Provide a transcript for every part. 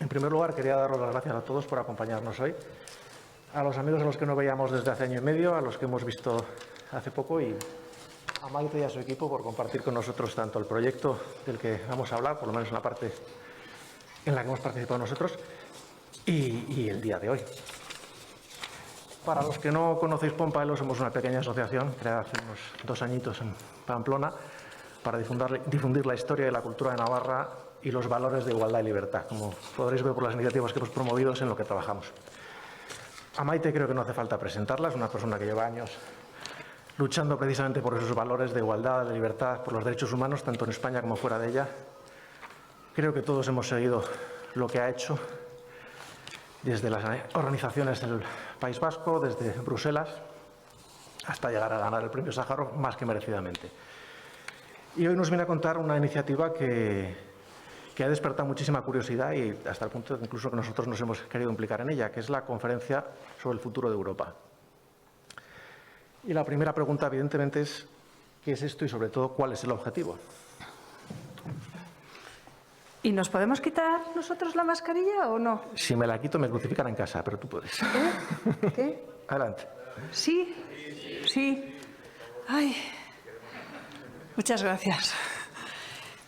En primer lugar, quería daros las gracias a todos por acompañarnos hoy, a los amigos a los que no veíamos desde hace año y medio, a los que hemos visto hace poco y a Maite y a su equipo por compartir con nosotros tanto el proyecto del que vamos a hablar, por lo menos en la parte en la que hemos participado nosotros, y el día de hoy. Para los que no conocéis Pompaelo, somos una pequeña asociación creada hace unos 2 añitos en Pamplona para difundir la historia y la cultura de Navarra y los valores de igualdad y libertad, como podréis ver por las iniciativas que hemos promovido, es en lo que trabajamos. A Maite creo que no hace falta presentarla, es una persona que lleva años luchando precisamente por esos valores de igualdad, de libertad, por los derechos humanos, tanto en España como fuera de ella. Creo que todos hemos seguido lo que ha hecho desde las organizaciones del País Vasco, desde Bruselas, hasta llegar a ganar el premio Sájarov más que merecidamente. Y hoy nos viene a contar una iniciativa que ha despertado muchísima curiosidad y hasta el punto de incluso que nosotros nos hemos querido implicar en ella, que es la conferencia sobre el futuro de Europa. Y la primera pregunta, evidentemente, es ¿qué es esto y, sobre todo, cuál es el objetivo? ¿Y nos podemos quitar nosotros la mascarilla o no? Si me la quito, me crucifican en casa, pero tú puedes. ¿Qué? Adelante. ¿Sí? Sí. Ay. Muchas gracias.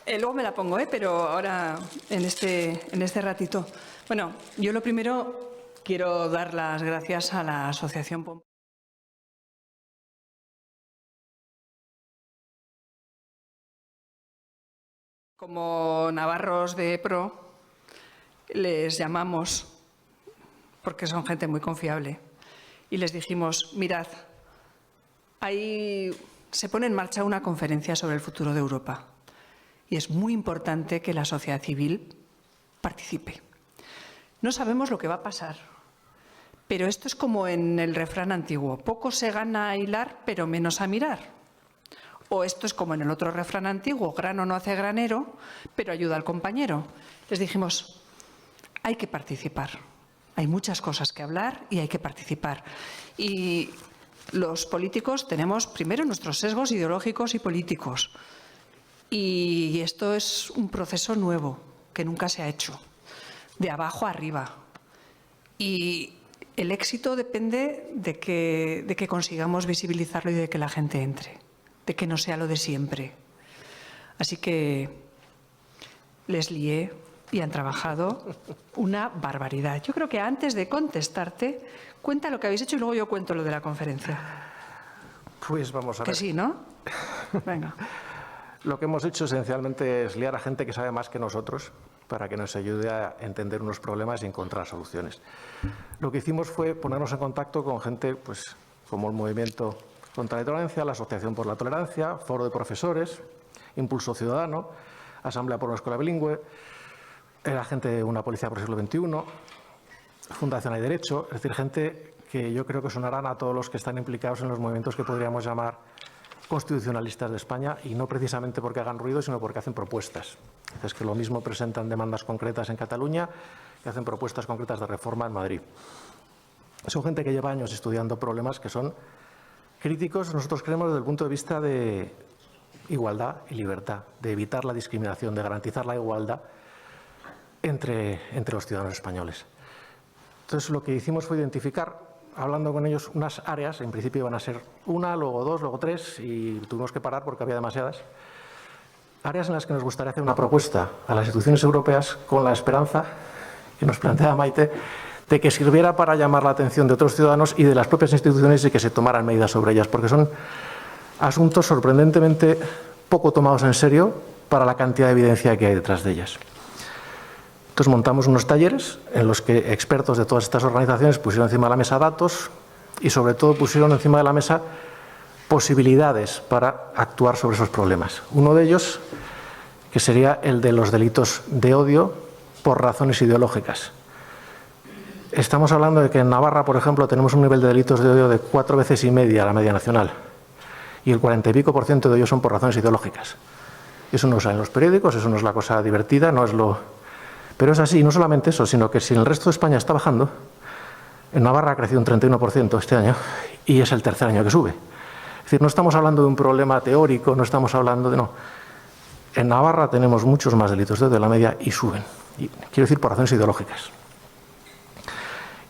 Luego me la pongo, pero ahora en este ratito. Bueno, yo lo primero quiero dar las gracias a la Asociación Pompaelo. Como navarros de pro, les llamamos, porque son gente muy confiable, y les dijimos, mirad, ahí se pone en marcha una conferencia sobre el futuro de Europa. Y es muy importante que la sociedad civil participe. No sabemos lo que va a pasar, pero esto es como en el refrán antiguo, poco se gana a hilar, pero menos a mirar. O esto es como en el otro refrán antiguo, grano no hace granero, pero ayuda al compañero. Les dijimos, hay que participar. Hay muchas cosas que hablar y hay que participar. Y los políticos tenemos primero nuestros sesgos ideológicos y políticos. Y esto es un proceso nuevo, que nunca se ha hecho, de abajo a arriba. Y el éxito depende de que consigamos visibilizarlo y de que la gente entre, de que no sea lo de siempre. Así que les lié y han trabajado una barbaridad. Yo creo que antes de contestarte, cuenta lo que habéis hecho y luego yo cuento lo de la conferencia. Pues vamos a ver. Que sí, ¿no? Venga. Lo que hemos hecho esencialmente es liar a gente que sabe más que nosotros para que nos ayude a entender unos problemas y encontrar soluciones. Lo que hicimos fue ponernos en contacto con gente pues, como el Movimiento contra la Intolerancia, la Asociación por la Tolerancia, Foro de Profesores, Impulso Ciudadano, Asamblea por una Escuela Bilingüe, la gente de Una Policía por el Siglo XXI, Fundación Hay Derecho, es decir, gente que yo creo que sonarán a todos los que están implicados en los movimientos que podríamos llamar constitucionalistas de España, y no precisamente porque hagan ruido, sino porque hacen propuestas. Es que lo mismo presentan demandas concretas en Cataluña que hacen propuestas concretas de reforma en Madrid. Son gente que lleva años estudiando problemas que son críticos, nosotros creemos, desde el punto de vista de igualdad y libertad, de evitar la discriminación, de garantizar la igualdad entre los ciudadanos españoles. Entonces, lo que hicimos fue identificar, hablando con ellos, unas áreas, en principio iban a ser una, luego 2, luego 3, y tuvimos que parar porque había demasiadas. Áreas en las que nos gustaría hacer una propuesta a las instituciones europeas con la esperanza que nos plantea Maite de que sirviera para llamar la atención de otros ciudadanos y de las propias instituciones y que se tomaran medidas sobre ellas, porque son asuntos sorprendentemente poco tomados en serio para la cantidad de evidencia que hay detrás de ellas. Entonces montamos unos talleres en los que expertos de todas estas organizaciones pusieron encima de la mesa datos y sobre todo pusieron encima de la mesa posibilidades para actuar sobre esos problemas. Uno de ellos, que sería el de los delitos de odio por razones ideológicas. Estamos hablando de que en Navarra, por ejemplo, tenemos un nivel de delitos de odio de 4,5 veces la media nacional, y el 40 y pico % de ellos son por razones ideológicas. Eso no sale en los periódicos, eso no es la cosa divertida, no es lo... Pero es así, y no solamente eso, sino que si en el resto de España está bajando, en Navarra ha crecido un 31% este año y es el tercer año que sube. Es decir, no estamos hablando de un problema teórico, no estamos hablando de... no. En Navarra tenemos muchos más delitos de la media y suben. y quiero decir por razones ideológicas.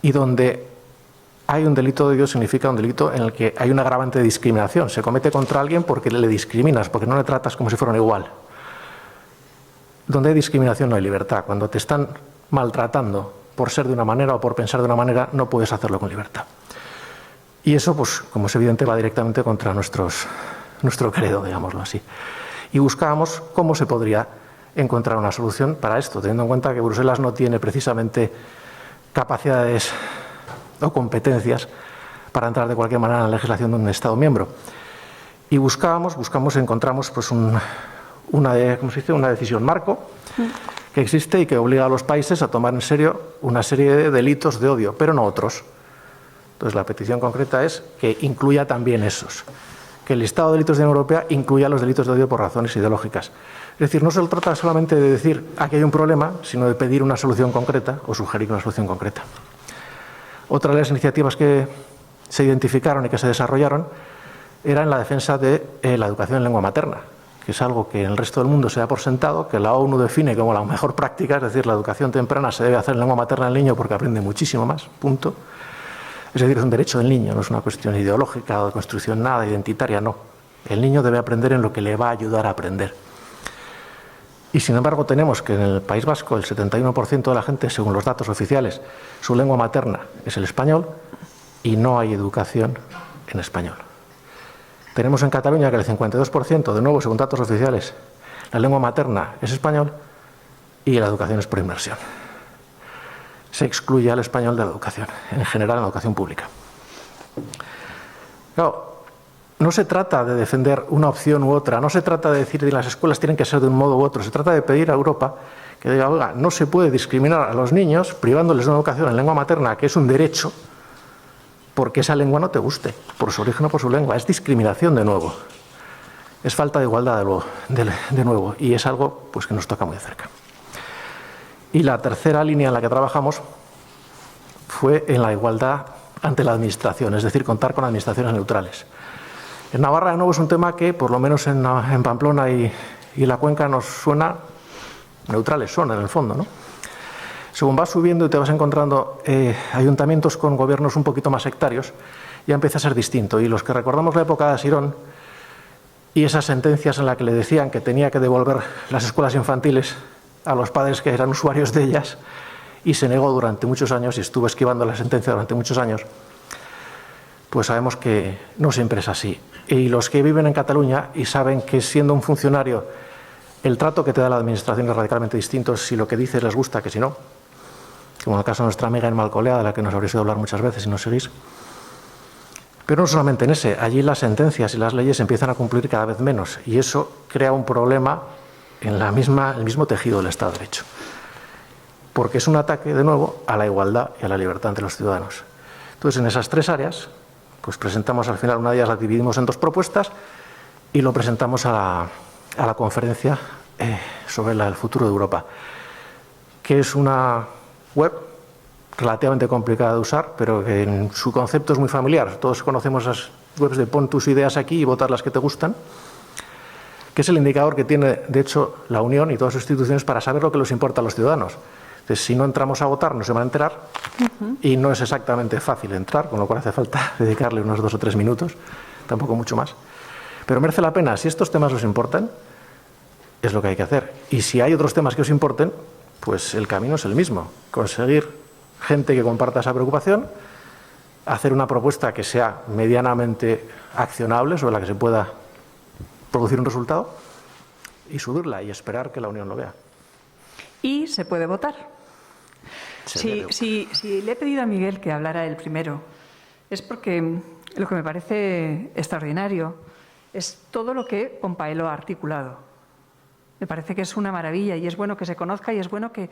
Y donde hay un delito de odio significa un delito en el que hay un agravante de discriminación. Se comete contra alguien porque le discriminas, porque no le tratas como si fuera un igual. Donde hay discriminación no hay libertad. Cuando te están maltratando por ser de una manera o por pensar de una manera, no puedes hacerlo con libertad. Y eso, pues, como es evidente, va directamente contra nuestro credo, digámoslo así. Y buscábamos cómo se podría encontrar una solución para esto, teniendo en cuenta que Bruselas no tiene precisamente capacidades o competencias para entrar de cualquier manera en la legislación de un Estado miembro. Y encontramos pues una decisión marco que existe y que obliga a los países a tomar en serio una serie de delitos de odio, pero no otros. Entonces, la petición concreta es que incluya también esos, que el listado de delitos de la Unión Europea incluya los delitos de odio por razones ideológicas. Es decir, no se trata solamente de decir aquí hay un problema, sino de pedir una solución concreta o sugerir una solución concreta. Otra de las iniciativas que se identificaron y que se desarrollaron era en la defensa de la educación en lengua materna, que es algo que en el resto del mundo se da por sentado, que la ONU define como la mejor práctica, es decir, la educación temprana se debe hacer en lengua materna del niño porque aprende muchísimo más, punto. Es decir, es un derecho del niño, no es una cuestión ideológica o de construcción nada identitaria, no. El niño debe aprender en lo que le va a ayudar a aprender. Y sin embargo tenemos que en el País Vasco el 71% de la gente, según los datos oficiales, su lengua materna es el español y no hay educación en español. Tenemos en Cataluña que el 52%, de nuevo según datos oficiales, la lengua materna es español y la educación es por inmersión. Se excluye al español de la educación, en general en la educación pública. Claro, no se trata de defender una opción u otra, no se trata de decir que las escuelas tienen que ser de un modo u otro, se trata de pedir a Europa que diga, oiga, no se puede discriminar a los niños privándoles de una educación en lengua materna, que es un derecho, porque esa lengua no te guste, por su origen o por su lengua. Es discriminación de nuevo, es falta de igualdad de nuevo, y es algo pues, que nos toca muy de cerca. Y la tercera línea en la que trabajamos fue en la igualdad ante la administración, es decir, contar con administraciones neutrales. En Navarra, de nuevo, es un tema que, por lo menos en Pamplona y la Cuenca, nos suena neutrales, son en el fondo, ¿no? Según vas subiendo y te vas encontrando ayuntamientos con gobiernos un poquito más sectarios, ya empieza a ser distinto. Y los que recordamos la época de Asirón y esas sentencias en las que le decían que tenía que devolver las escuelas infantiles a los padres que eran usuarios de ellas, y se negó durante muchos años y estuvo esquivando la sentencia durante muchos años, pues sabemos que no siempre es así. Y los que viven en Cataluña y saben que siendo un funcionario el trato que te da la administración es radicalmente distinto si lo que dices les gusta que si no, como en el caso de nuestra amiga en Malcolea, de la que nos habréis oído hablar muchas veces y nos seguís. Pero no solamente en ese, allí las sentencias y las leyes empiezan a cumplir cada vez menos y eso crea un problema en el mismo tejido del Estado de Derecho. Porque es un ataque, de nuevo, a la igualdad y a la libertad entre los ciudadanos. Entonces, en esas tres áreas, pues presentamos al final, una de ellas la dividimos en dos propuestas y lo presentamos a la conferencia sobre el futuro de Europa, que es una web relativamente complicada de usar, pero que en su concepto es muy familiar. Todos conocemos esas webs de pon tus ideas aquí y votar las que te gustan, que es el indicador que tiene, de hecho, la Unión y todas sus instituciones para saber lo que les importa a los ciudadanos. Entonces, si no entramos a votar, no se van a enterar y no es exactamente fácil entrar, con lo cual hace falta dedicarle unos 2 o 3 minutos, tampoco mucho más. Pero merece la pena, si estos temas os importan, es lo que hay que hacer. Y si hay otros temas que os importen, pues el camino es el mismo. Conseguir gente que comparta esa preocupación, hacer una propuesta que sea medianamente accionable, sobre la que se pueda producir un resultado, y subirla y esperar que la Unión lo vea. Y se puede votar. Si le he pedido a Miguel que hablara él primero, es porque lo que me parece extraordinario es todo lo que Pompaelo ha articulado. Me parece que es una maravilla y es bueno que se conozca y es bueno que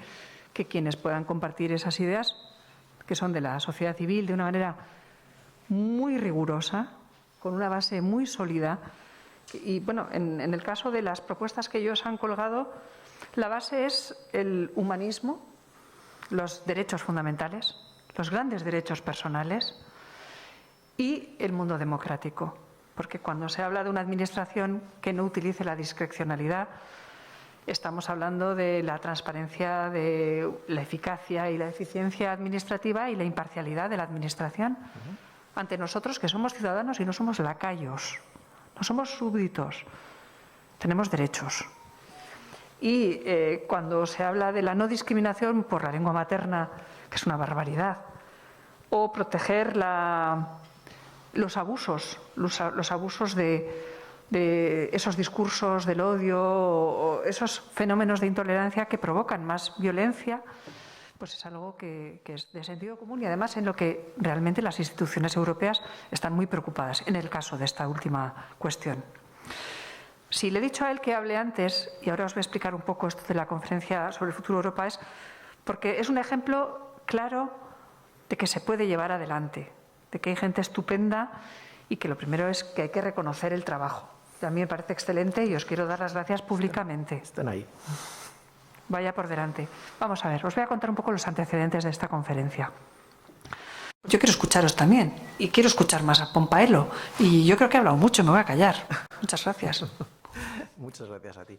quienes puedan compartir esas ideas, que son de la sociedad civil, de una manera muy rigurosa, con una base muy sólida. Y bueno, en el caso de las propuestas que ellos han colgado, la base es el humanismo, los derechos fundamentales, los grandes derechos personales y el mundo democrático. Porque cuando se habla de una administración que no utilice la discrecionalidad, estamos hablando de la transparencia, de la eficacia y la eficiencia administrativa y la imparcialidad de la Administración ante nosotros, que somos ciudadanos y no somos lacayos, no somos súbditos, tenemos derechos. Y cuando se habla de la no discriminación por la lengua materna, que es una barbaridad, o proteger los abusos de esos discursos del odio o esos fenómenos de intolerancia que provocan más violencia, pues es algo que es de sentido común y además en lo que realmente las instituciones europeas están muy preocupadas en el caso de esta última cuestión. Si le he dicho a él que hable antes, y ahora os voy a explicar un poco esto de la conferencia sobre el futuro de Europa, es porque es un ejemplo claro de que se puede llevar adelante, de que hay gente estupenda y que lo primero es que hay que reconocer el trabajo. Y a mí me parece excelente y os quiero dar las gracias públicamente. Estén ahí. Vaya por delante. Vamos a ver, os voy a contar un poco los antecedentes de esta conferencia. Yo quiero escucharos también y quiero escuchar más a Pompaelo. Y yo creo que he hablado mucho, me voy a callar. Muchas gracias. Muchas gracias a ti.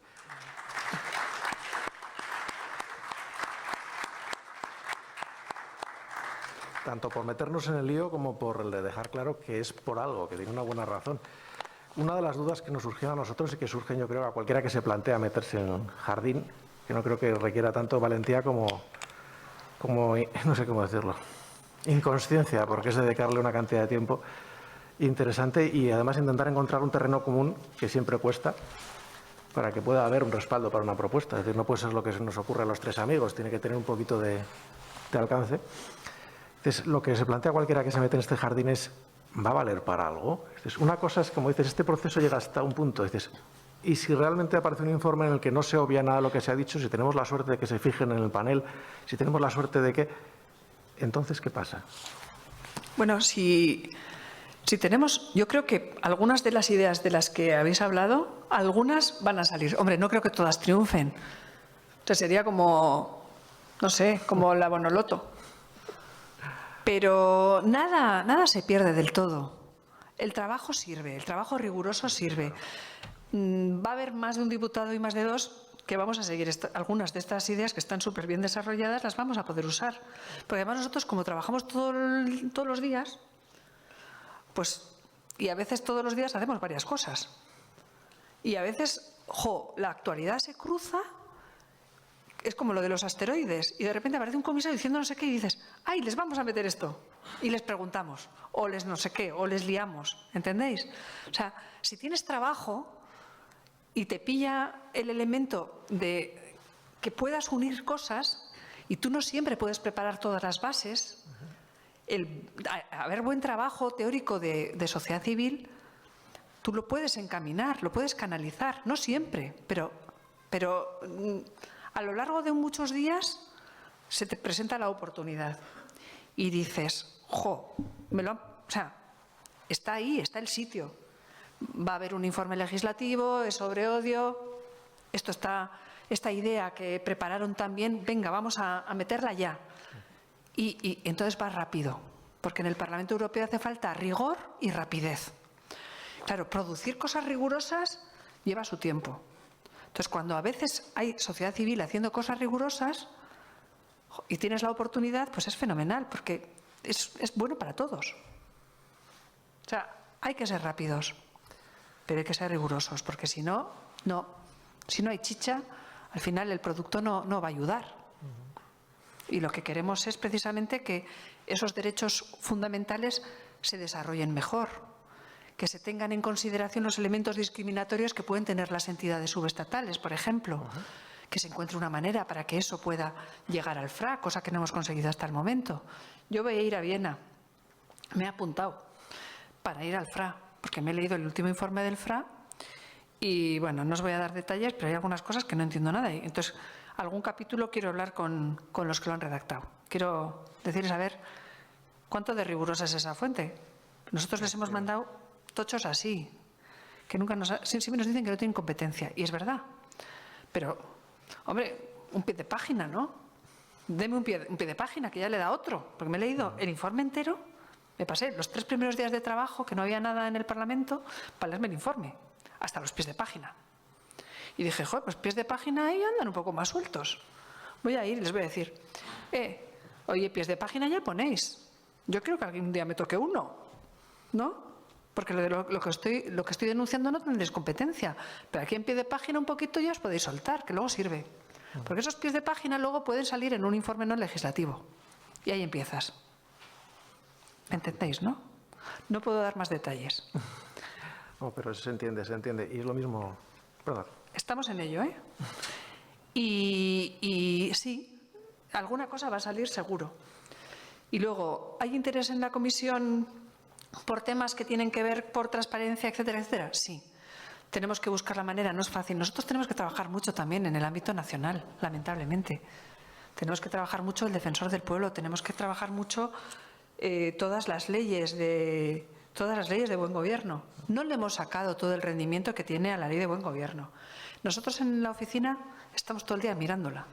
Tanto por meternos en el lío como por el de dejar claro que es por algo, que tiene una buena razón. Una de las dudas que nos surgieron a nosotros y que surgen, yo creo, a cualquiera que se plantea meterse en un jardín, que no creo que requiera tanto valentía como no sé cómo decirlo, inconsciencia, porque es dedicarle una cantidad de tiempo interesante y además intentar encontrar un terreno común que siempre cuesta para que pueda haber un respaldo para una propuesta. Es decir, no puede ser lo que se nos ocurre a los tres amigos, tiene que tener un poquito de alcance. Entonces, lo que se plantea cualquiera que se mete en este jardín es, ¿va a valer para algo? Entonces, una cosa es, como dices, este proceso llega hasta un punto. Dices, y si realmente aparece un informe en el que no se obvia nada de lo que se ha dicho, si tenemos la suerte de que se fijen en el panel, si tenemos la suerte de que... Entonces, ¿qué pasa? Bueno, si tenemos... Yo creo que algunas de las ideas de las que habéis hablado, algunas van a salir. Hombre, no creo que todas triunfen. O sea, sería como, no sé, como la Bonoloto. Pero nada se pierde del todo. El trabajo sirve, el trabajo riguroso sirve. Va a haber más de un diputado y más de dos que vamos a seguir algunas de estas ideas que están súper bien desarrolladas, las vamos a poder usar. Porque además nosotros, como trabajamos todos los días, pues, y a veces todos los días hacemos varias cosas. Y a veces, la actualidad se cruza, es como lo de los asteroides, y de repente aparece un comisario diciendo no sé qué y dices, ¡ay, les vamos a meter esto! Y les preguntamos, o les no sé qué, o les liamos, ¿entendéis? O sea, si tienes trabajo y te pilla el elemento de que puedas unir cosas, y tú no siempre puedes preparar todas las bases, haber buen trabajo teórico de sociedad civil, tú lo puedes encaminar, lo puedes canalizar, no siempre, pero a lo largo de muchos días se te presenta la oportunidad y dices, está ahí, está el sitio. Va a haber un informe legislativo, es sobre odio, esta idea que prepararon también, venga, vamos a meterla ya. Y entonces va rápido, porque en el Parlamento Europeo hace falta rigor y rapidez. Claro, producir cosas rigurosas lleva su tiempo. Entonces, cuando a veces hay sociedad civil haciendo cosas rigurosas y tienes la oportunidad, pues es fenomenal, porque es bueno para todos. O sea, hay que ser rápidos, pero hay que ser rigurosos, porque si no hay chicha, al final el producto no va a ayudar. Y lo que queremos es precisamente que esos derechos fundamentales se desarrollen mejor, que se tengan en consideración los elementos discriminatorios que pueden tener las entidades subestatales, por ejemplo, que se encuentre una manera para que eso pueda llegar al FRA, cosa que no hemos conseguido hasta el momento. Yo voy a ir a Viena, me he apuntado para ir al FRA, porque me he leído el último informe del FRA y, bueno, no os voy a dar detalles, pero hay algunas cosas que no entiendo nada. Entonces, algún capítulo quiero hablar con los que lo han redactado. Quiero decirles, a ver, ¿cuánto de rigurosa es esa fuente? Nosotros les hemos mandado tochos así, que nunca siempre nos dicen que no tienen competencia, y es verdad. Pero, hombre, un pie de página, ¿no? Deme un pie de página, que ya le da otro, porque me he leído el informe entero, me pasé los 3 primeros días de trabajo, que no había nada en el Parlamento, para leerme el informe, hasta los pies de página. Y dije, joder, pues pies de página ahí andan un poco más sueltos. Voy a ir y les voy a decir, oye, pies de página ya ponéis. Yo creo que algún día me toque uno, ¿no? Porque lo que estoy denunciando no tendréis competencia. Pero aquí en pie de página un poquito ya os podéis soltar, que luego sirve. Porque esos pies de página luego pueden salir en un informe no legislativo. Y ahí empiezas. ¿Me entendéis, no? No puedo dar más detalles. No, pero se entiende, se entiende. Y es lo mismo... Perdón. Estamos en ello, ¿eh? Y sí, alguna cosa va a salir seguro. Y luego, ¿hay interés en la comisión por temas que tienen que ver por transparencia, etcétera, etcétera? Sí. Tenemos que buscar la manera, no es fácil. Nosotros tenemos que trabajar mucho también en el ámbito nacional, lamentablemente. Tenemos que trabajar mucho el defensor del pueblo, tenemos que trabajar mucho todas las leyes de buen gobierno. No le hemos sacado todo el rendimiento que tiene a la ley de buen gobierno. Nosotros en la oficina estamos todo el día mirándola.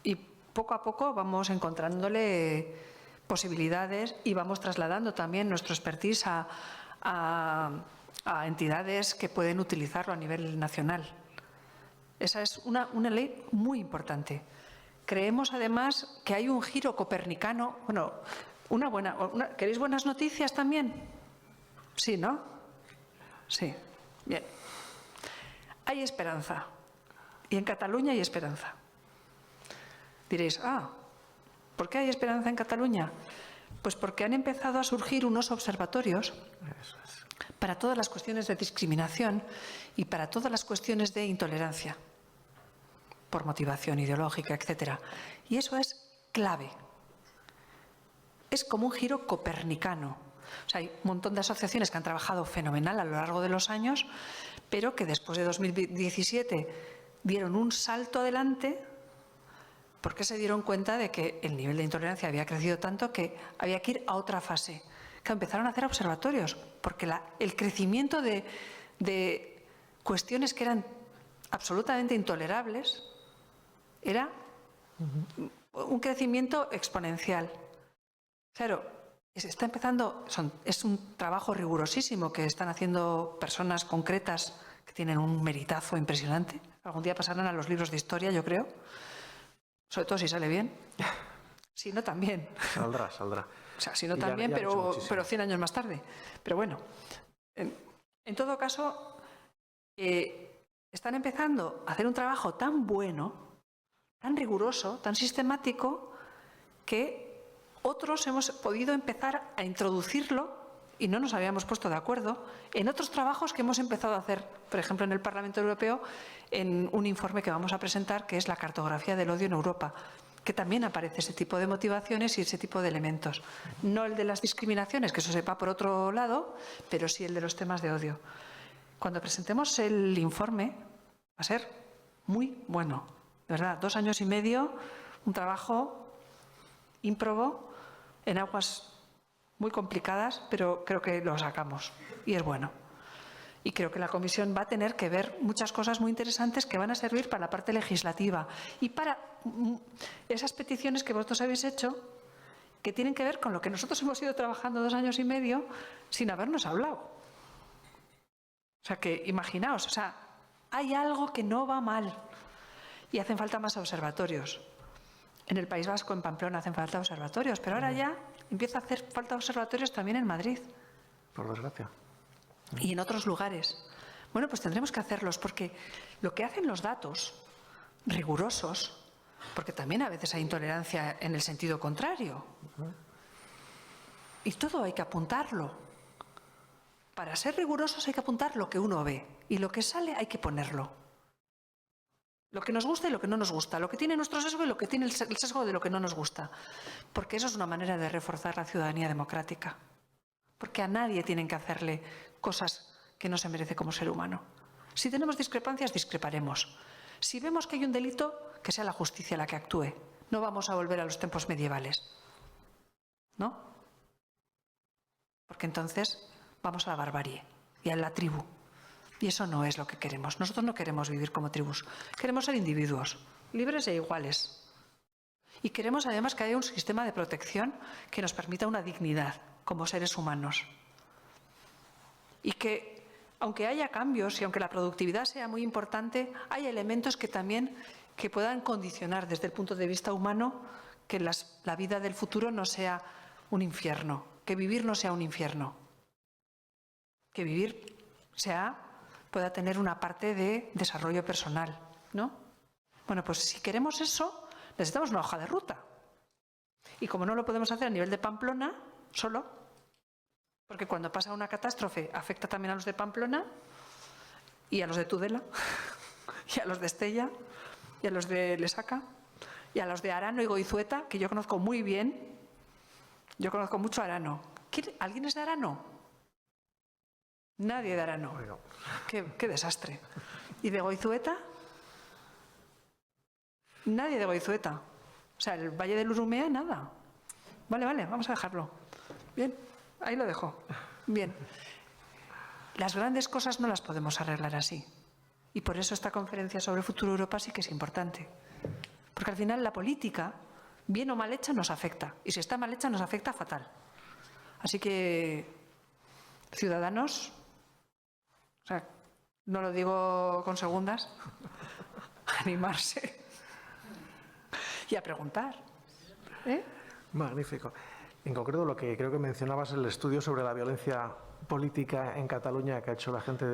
Y poco a poco vamos encontrándole posibilidades y vamos trasladando también nuestro expertise a entidades que pueden utilizarlo a nivel nacional. Esa es una ley muy importante. Creemos además que hay un giro copernicano. Bueno, ¿queréis buenas noticias también? Sí, ¿no? Sí. Bien. Hay esperanza. Y en Cataluña hay esperanza. Diréis, ¿por qué hay esperanza en Cataluña? Pues porque han empezado a surgir unos observatorios para todas las cuestiones de discriminación y para todas las cuestiones de intolerancia por motivación ideológica, etcétera. Y eso es clave. Es como un giro copernicano. O sea, hay un montón de asociaciones que han trabajado fenomenal a lo largo de los años, pero que después de 2017 dieron un salto adelante porque se dieron cuenta de que el nivel de intolerancia había crecido tanto que había que ir a otra fase. Que empezaron a hacer observatorios, porque el crecimiento de cuestiones que eran absolutamente intolerables era un crecimiento exponencial. Claro, está empezando, es un trabajo rigurosísimo que están haciendo personas concretas que tienen un meritazo impresionante. Algún día pasarán a los libros de historia, yo creo. Sobre todo si sale bien. Si no, también. Saldrá. O sea, si no también, pero 100 años más tarde. Pero bueno, en todo caso, están empezando a hacer un trabajo tan bueno, tan riguroso, tan sistemático, que otros hemos podido empezar a introducirlo, y no nos habíamos puesto de acuerdo, en otros trabajos que hemos empezado a hacer, por ejemplo, en el Parlamento Europeo, en un informe que vamos a presentar, que es la cartografía del odio en Europa, que también aparece ese tipo de motivaciones y ese tipo de elementos. No el de las discriminaciones, que eso se va por otro lado, pero sí el de los temas de odio. Cuando presentemos el informe, va a ser muy bueno. De verdad, 2 años y medio, un trabajo ímprobo, en aguas muy complicadas, pero creo que lo sacamos y es bueno. Y creo que la Comisión va a tener que ver muchas cosas muy interesantes que van a servir para la parte legislativa y para esas peticiones que vosotros habéis hecho, que tienen que ver con lo que nosotros hemos ido trabajando 2 años y medio sin habernos hablado. O sea que, imaginaos, o sea, hay algo que no va mal y hacen falta más observatorios. En el País Vasco, en Pamplona, hacen falta observatorios, pero ahora ya empieza a hacer falta observatorios también en Madrid. Por desgracia. Y en otros lugares. Bueno, pues tendremos que hacerlos, porque lo que hacen los datos rigurosos, porque también a veces hay intolerancia en el sentido contrario, y todo hay que apuntarlo. Para ser rigurosos hay que apuntar lo que uno ve, y lo que sale hay que ponerlo. Lo que nos gusta y lo que no nos gusta, lo que tiene nuestro sesgo y lo que tiene el sesgo de lo que no nos gusta. Porque eso es una manera de reforzar la ciudadanía democrática. Porque a nadie tienen que hacerle cosas que no se merece como ser humano. Si tenemos discrepancias, discreparemos. Si vemos que hay un delito, que sea la justicia la que actúe. No vamos a volver a los tiempos medievales. ¿No? Porque entonces vamos a la barbarie y a la tribu. Y eso no es lo que queremos. Nosotros no queremos vivir como tribus. Queremos ser individuos, libres e iguales. Y queremos además que haya un sistema de protección que nos permita una dignidad como seres humanos. Y que aunque haya cambios y aunque la productividad sea muy importante, hay elementos que también que puedan condicionar desde el punto de vista humano que la vida del futuro no sea un infierno, que vivir no sea un infierno, que vivir pueda tener una parte de desarrollo personal, ¿no? Bueno, pues si queremos eso, necesitamos una hoja de ruta. Y como no lo podemos hacer a nivel de Pamplona, solo, porque cuando pasa una catástrofe afecta también a los de Pamplona y a los de Tudela y a los de Estella y a los de Lesaca y a los de Arano y Goizueta, que yo conozco muy bien. Yo conozco mucho a Arano. ¿Alguien es de Arano? Nadie de Arano. Qué desastre. ¿Y de Goizueta? Nadie de Goizueta. O sea, el Valle del Urumea, nada. Vale, vamos a dejarlo. Bien, ahí lo dejo. Bien. Las grandes cosas no las podemos arreglar así. Y por eso esta conferencia sobre el futuro de Europa sí que es importante. Porque al final la política, bien o mal hecha, nos afecta. Y si está mal hecha, nos afecta fatal. Así que, ciudadanos, o sea, no lo digo con segundas, animarse y a preguntar. Magnífico. En concreto, lo que creo que mencionabas, el estudio sobre la violencia política en Cataluña que ha hecho la gente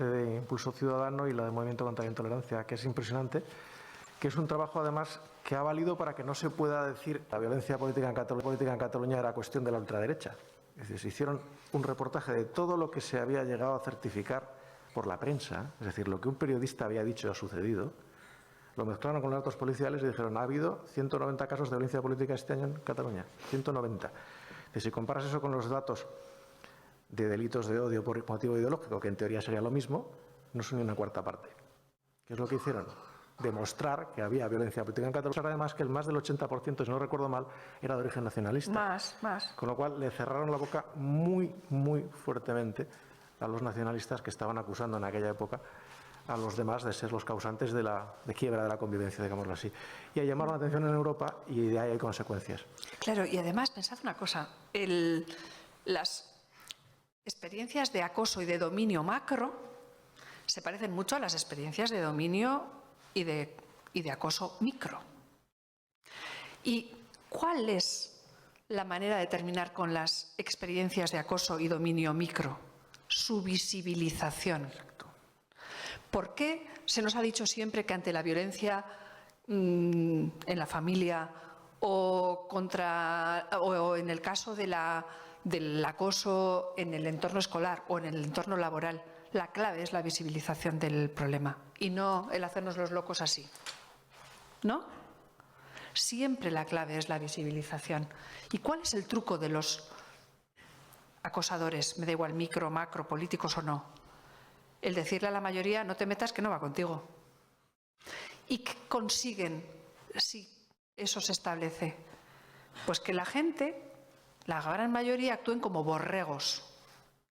de Impulso Ciudadano y la de Movimiento contra la Intolerancia, que es impresionante, que es un trabajo además que ha valido para que no se pueda decir que la violencia política en Cataluña era cuestión de la ultraderecha. Es decir, se hicieron un reportaje de todo lo que se había llegado a certificar por la prensa, es decir, lo que un periodista había dicho ha sucedido. Lo mezclaron con los datos policiales y dijeron, ha habido 190 casos de violencia política este año en Cataluña. 190. Y si comparas eso con los datos de delitos de odio por motivo ideológico, que en teoría sería lo mismo, no son ni una cuarta parte. ¿Qué es lo que hicieron? Demostrar que había violencia política en Cataluña. Además, que el más del 80%, si no recuerdo mal, era de origen nacionalista. Más. Con lo cual, le cerraron la boca muy, muy fuertemente a los nacionalistas que estaban acusando en aquella época a los demás de ser los causantes de quiebra de la convivencia, digámoslo así. Y ahí llamaron la atención en Europa y de ahí hay consecuencias. Claro, y además, pensad una cosa, las experiencias de acoso y de dominio macro se parecen mucho a las experiencias de dominio y de acoso micro. ¿Y cuál es la manera de terminar con las experiencias de acoso y dominio micro? Su visibilización. ¿Por qué se nos ha dicho siempre que ante la violencia en la familia o en el caso del acoso en el entorno escolar o en el entorno laboral, la clave es la visibilización del problema y no el hacernos los locos así? ¿No? Siempre la clave es la visibilización. ¿Y cuál es el truco de los acosadores? Me da igual micro, macro, políticos o no. El decirle a la mayoría, no te metas que no va contigo. ¿Y qué consiguen si eso se establece? Pues que la gente, la gran mayoría, actúen como borregos,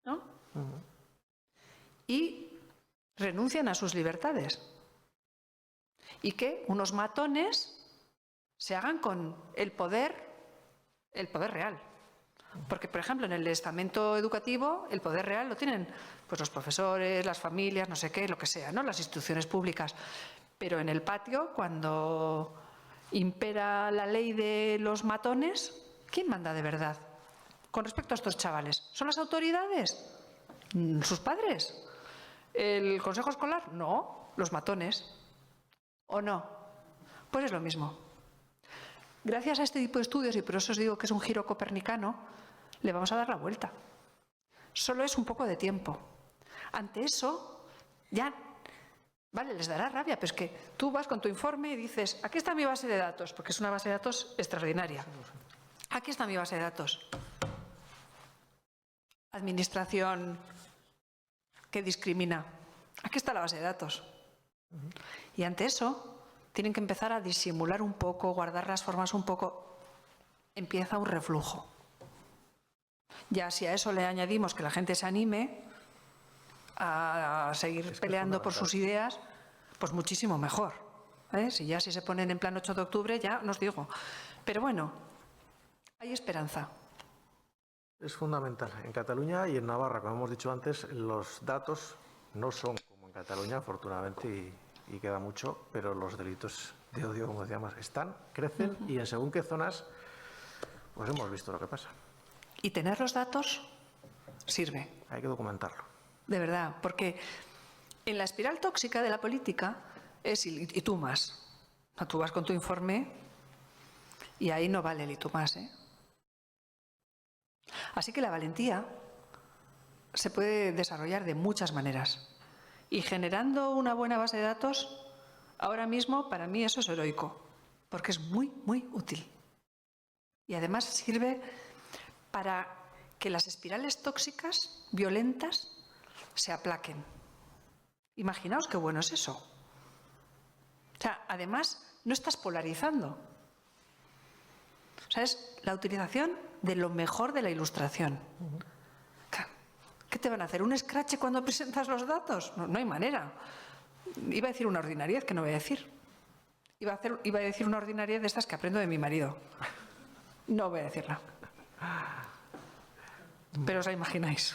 ¿no? Y renuncian a sus libertades. Y que unos matones se hagan con el poder real. Porque, por ejemplo, en el estamento educativo, el poder real lo tienen pues los profesores, las familias, no sé qué, lo que sea, ¿no? Las instituciones públicas. Pero en el patio, cuando impera la ley de los matones, ¿quién manda de verdad? Con respecto a estos chavales, ¿son las autoridades? ¿Sus padres? ¿El consejo escolar? No, los matones. ¿O no? Pues es lo mismo. Gracias a este tipo de estudios, y por eso os digo que es un giro copernicano, le vamos a dar la vuelta. Solo es un poco de tiempo. Ante eso, ya, vale, les dará rabia, pero es que tú vas con tu informe y dices, aquí está mi base de datos, porque es una base de datos extraordinaria. Aquí está mi base de datos. Administración que discrimina. Aquí está la base de datos. Y ante eso, tienen que empezar a disimular un poco, guardar las formas un poco. Empieza un reflujo. Ya si a eso le añadimos que la gente se anime a seguir peleando por sus ideas, pues muchísimo mejor. Si se ponen en plan 8 de octubre, ya no os digo. Pero bueno, hay esperanza. Es fundamental. En Cataluña y en Navarra, como hemos dicho antes, los datos no son como en Cataluña, afortunadamente, y queda mucho, pero los delitos de odio, como decíamos, crecen y en según qué zonas, pues hemos visto lo que pasa. Y tener los datos sirve. Hay que documentarlo. De verdad, porque en la espiral tóxica de la política es y tú más. No, tú vas con tu informe y ahí no vale el y tú más, ¿eh? Así que la valentía se puede desarrollar de muchas maneras. Y generando una buena base de datos, ahora mismo para mí eso es heroico, porque es muy, muy útil. Y además sirve para que las espirales tóxicas, violentas, se aplaquen. Imaginaos qué bueno es eso. O sea, además, no estás polarizando. O sea, es la utilización de lo mejor de la ilustración. ¿Qué te van a hacer? ¿Un escrache cuando presentas los datos? No hay manera. Iba a decir una ordinariedad que no voy a decir. Iba a decir una ordinariedad de estas que aprendo de mi marido. No voy a decirla. Pero os la imagináis.